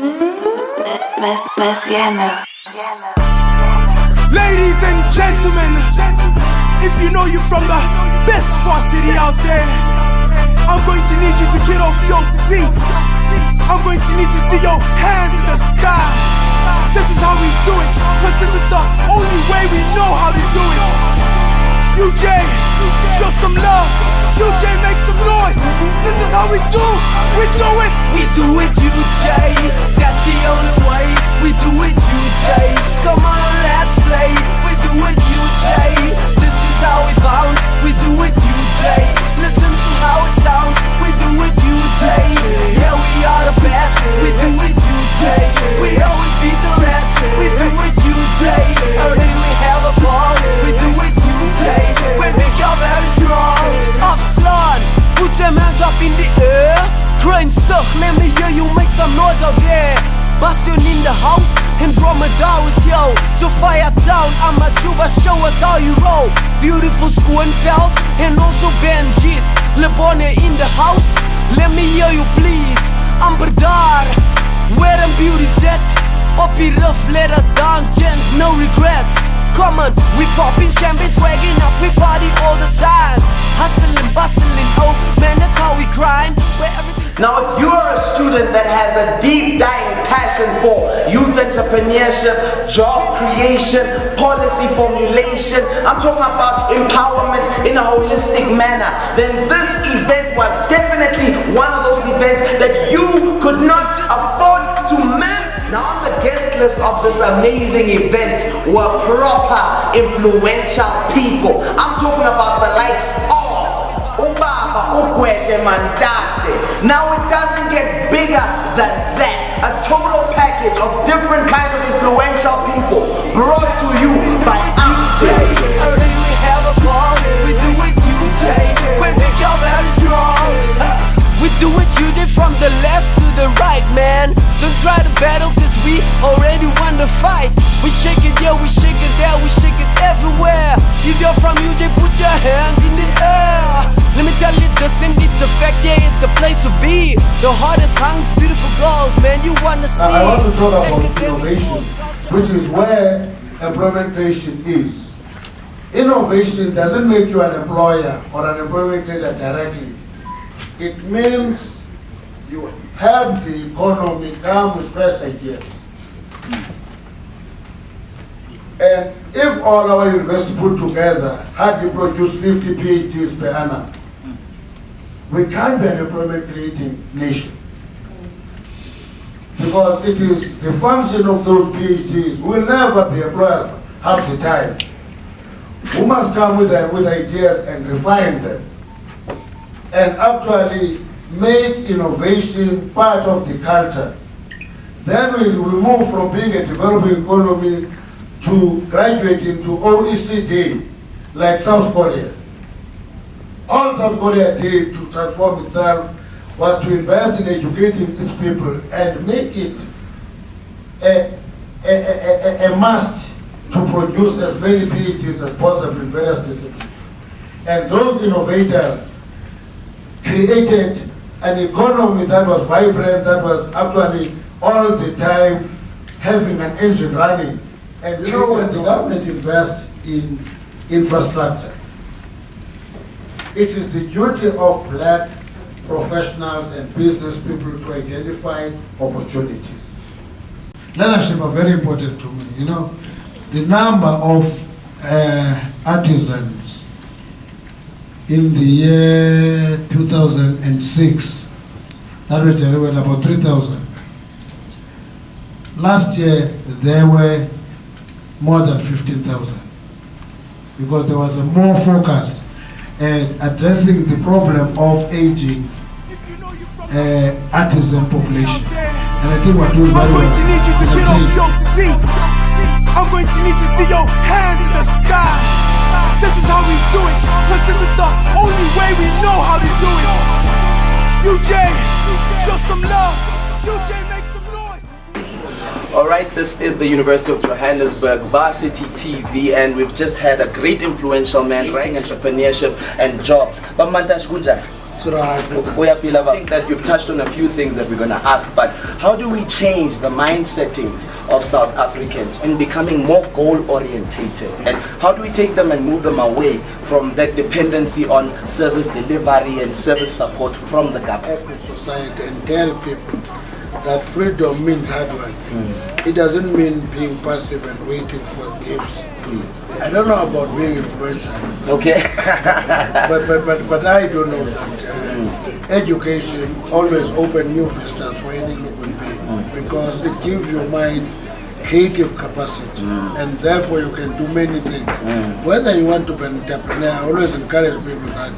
Ladies and gentlemen, if you know you from the best Varsity out there, I'm going to need you to get off your seats. I'm going to need to see your hands in the sky. This is how we do it, cause this is the only way we know how to do it. UJ, show some love. UJ, make some noise. This is how we do it. We do it. We do it, UJ. That's the only way. We do it, UJ. Come on, let's play. We do it, UJ. This is how we bounce. We do it, UJ. Listen to how it sounds. We do it, UJ. Yeah, we are the best. We do it, UJ. We always beat the rest. We do it, UJ. Early we have a ball. We do it, UJ. We make you very strong. Upslide, put them hands up in the air. Crane suck, let me hear you make some noise out there. Bastion in the house, and Dromedar is yo. So fire down, I'm a tuba, show us how you roll. Beautiful Schoenfeld, and also Benji's. Lebonne in the house, let me hear you please. I'm Berdar, where them beauties at? Oppie rough, let us dance, gents, no regrets. Come on, we poppin' champagne, swaggin' up, we party all the time. Hustling, bustling, oh man, that's how we grind. Where everything's now, if you are a student that has a deep dying passion for youth entrepreneurship, job creation, policy formulation, I'm talking about empowerment in a holistic manner, then this event was definitely one of those events that you could not afford to miss. Now on the guest list of this amazing event were proper influential people. I'm talking about the likes of Gwede Mantashe. Now it doesn't get bigger than that. A total package of different kind of influential people brought to you by Absip. Early we have a ball. We do it, UJ. We make you very strong. We do it, UJ, from the left to the right, man. Don't try to battle, cause we already won the fight. We shake it, yeah, we shake it there, we shake it everywhere. If you're from UJ, put your hands in the air. Let me tell you this, and it's a fact, yeah, it's a place to be. The hardest hunks, beautiful girls, man, you wanna see. I want to talk about innovation, which is where employment creation is. Innovation doesn't make you an employer or an employment creator directly. It means you help the economy come with fresh ideas. And if all our universities put together had to produce 50 PhDs per annum, we can't be an employment creating nation. Because it is the function of those PhDs will never be employed half the time. We must come with ideas and refine them, and actually make innovation part of the culture. Then we move from being a developing economy to graduate into OECD, like South Korea. All South Korea did to transform itself was to invest in educating its people and make it a must to produce as many PhDs as possible in various disciplines. And those innovators created an economy that was vibrant, that was actually all the time having an engine running. And you know, when the government invests in infrastructure, it is the duty of black professionals and business people to identify opportunities. Leadership are very important to me. You know, the number of artisans in the year 2006, that was about 3,000. Last year, there were more than 15,000 because there was a more focus at addressing the problem of aging artisan population. And I think we're doing very well. I'm going to need you to get off your seats. I'm going to need to see your hands in the sky. This is how we do it, cause this is the only way we know how to do it. UJ, show some love. UJ, make some noise. Alright, this is the University of Johannesburg, Varsity TV, and we've just had a great influential man writing entrepreneurship and jobs. But Mantashe, Right. I think that you've touched on a few things that we're going to ask, but how do we change the mind settings of South Africans in becoming more goal-orientated? And how do we take them and move them away from that dependency on service delivery and service support from the government? With society and tell people that freedom means hard work. It doesn't mean being passive and waiting for gifts. I don't know about being influential. Okay. but I don't know that education always open new vistas for any human being because it gives your mind creative capacity and therefore you can do many things. Whether you want to be an entrepreneur, I always encourage people that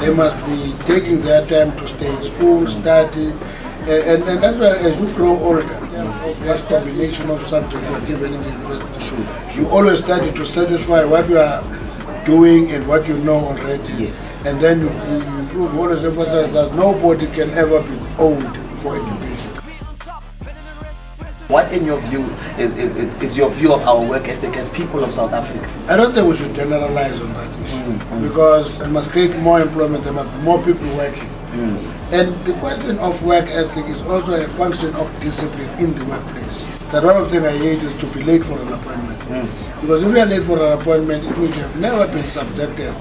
they must be taking their time to stay in school, study, and that's why as you grow older, this combination of subjects you are given in the university, you always study to satisfy what you are doing and what you know already. Yes. And then you improve. You always emphasize that nobody can ever be owed for education. What in your view is your view of our work ethic as people of South Africa? I don't think we should generalize on that issue because we must create more employment, there must be more people working. And the question of work ethic is also a function of discipline in the workplace. That one of the things I hate is to be late for an appointment. Because if you are late for an appointment, it means you have never been subjected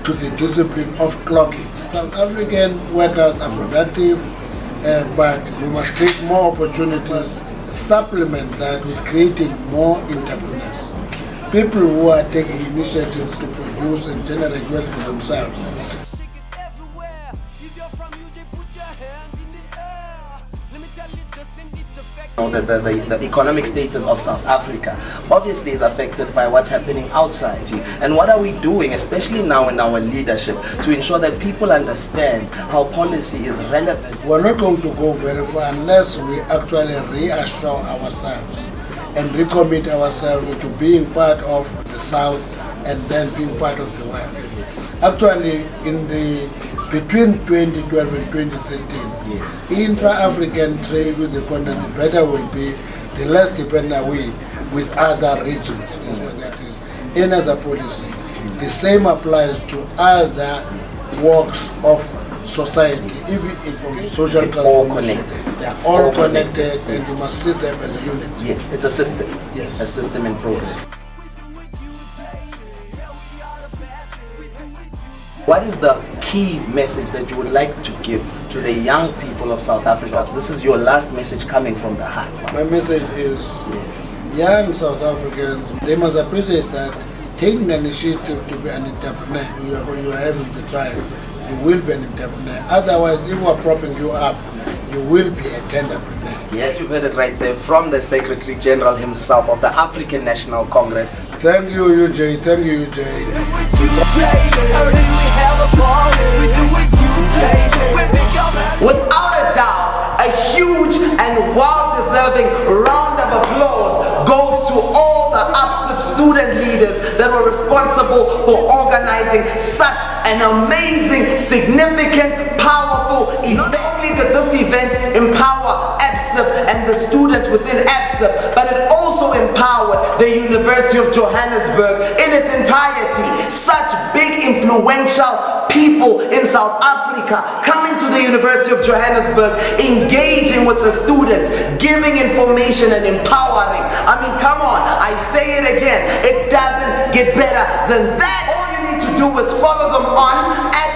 to the discipline of clocking. South African workers are productive, but we must create more opportunities, supplement that with creating more entrepreneurs. People who are taking initiative to produce and generate wealth for themselves. The economic status of South Africa obviously is affected by what's happening outside. And what are we doing, especially now in our leadership, to ensure that people understand how policy is relevant? We're not going to go very far unless we actually reassure ourselves and recommit ourselves to being part of the South and then being part of the world. Actually, between 2012 and 2013, intra-African trade with the continent, the better will be, the less dependent we with other regions. That is any other policy. The same applies to other walks of society, even if social It's all connected. They are all connected, and you must see them as a unit. Yes, it's a system. Yes. A system in progress. What is the key message that you would like to give to the young people of South Africa? This is your last message coming from the heart. My message is young South Africans, they must appreciate that taking the initiative to be an entrepreneur, you are having the drive, you will be an entrepreneur. Otherwise, if we are propping you up, you will be a entrepreneur. Yes, you heard it right there from the Secretary General himself of the African National Congress. Thank you, UJ. Thank you, UJ. Without a doubt, a huge and well-deserving round of applause goes to all the Absip student leaders that were responsible for organizing such an amazing, significant, powerful event. Not only did this event empower Absip and the students within Absip, but it also empowered the University of Johannesburg in its entirety. Such big, influential people in South Africa coming to the University of Johannesburg, engaging with the students, giving information and empowering. I mean, come on, I say it again, it doesn't get better than that. All you need to do is follow them on at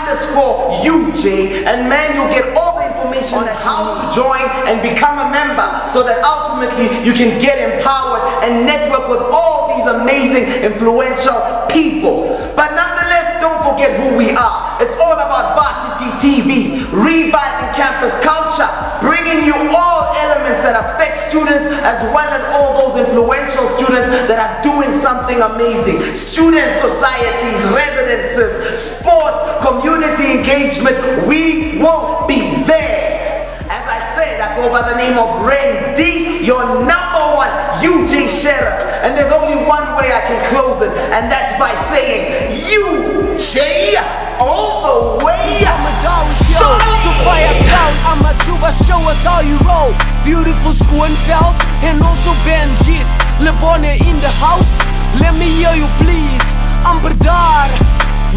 Absip_UJ, and man, you'll get all the information on how to join and become a member, so that ultimately you can get empowered and network with all these amazing, influential people. But nonetheless, don't forget who we are. It's all about Varsity TV, reviving campus culture, bringing you all elements that affect students, as well as all those influential students that are doing something amazing. Student societies, residences, sports, community engagement, we will be there. As I said, I go by the name of Ren D, your #1 UJ Sheriff. And there's only one way I can close it, and that's by saying UJ all the way. So fire town, I'm a tuba, show us how you roll. Beautiful Schoenfeld and also Benji's. Lebonne in the house, let me hear you please. I'm Berdar,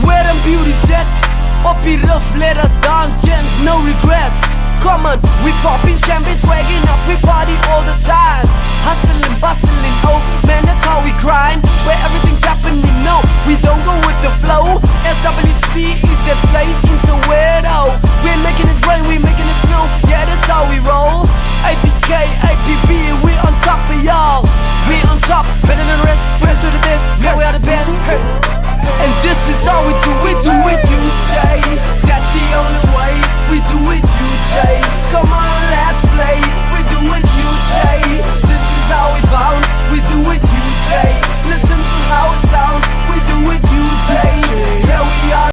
where them beauty's at. Up it rough, let us dance, gems, no regrets. Come on, we popping champagne, swagging up, we party all the time. Hustling, bustling, oh man, that's how we grind. Where everything's happening, no, we don't go with the flow. SWC is the place in Soweto. We're making it rain, we're making it snow, yeah, that's how we roll. APK, APB, we on top of y'all. We on top, better than the rest, best to the best, yeah, we are the best. And this is how we do it, UJ. That's the only way, we do it, UJ. Come on.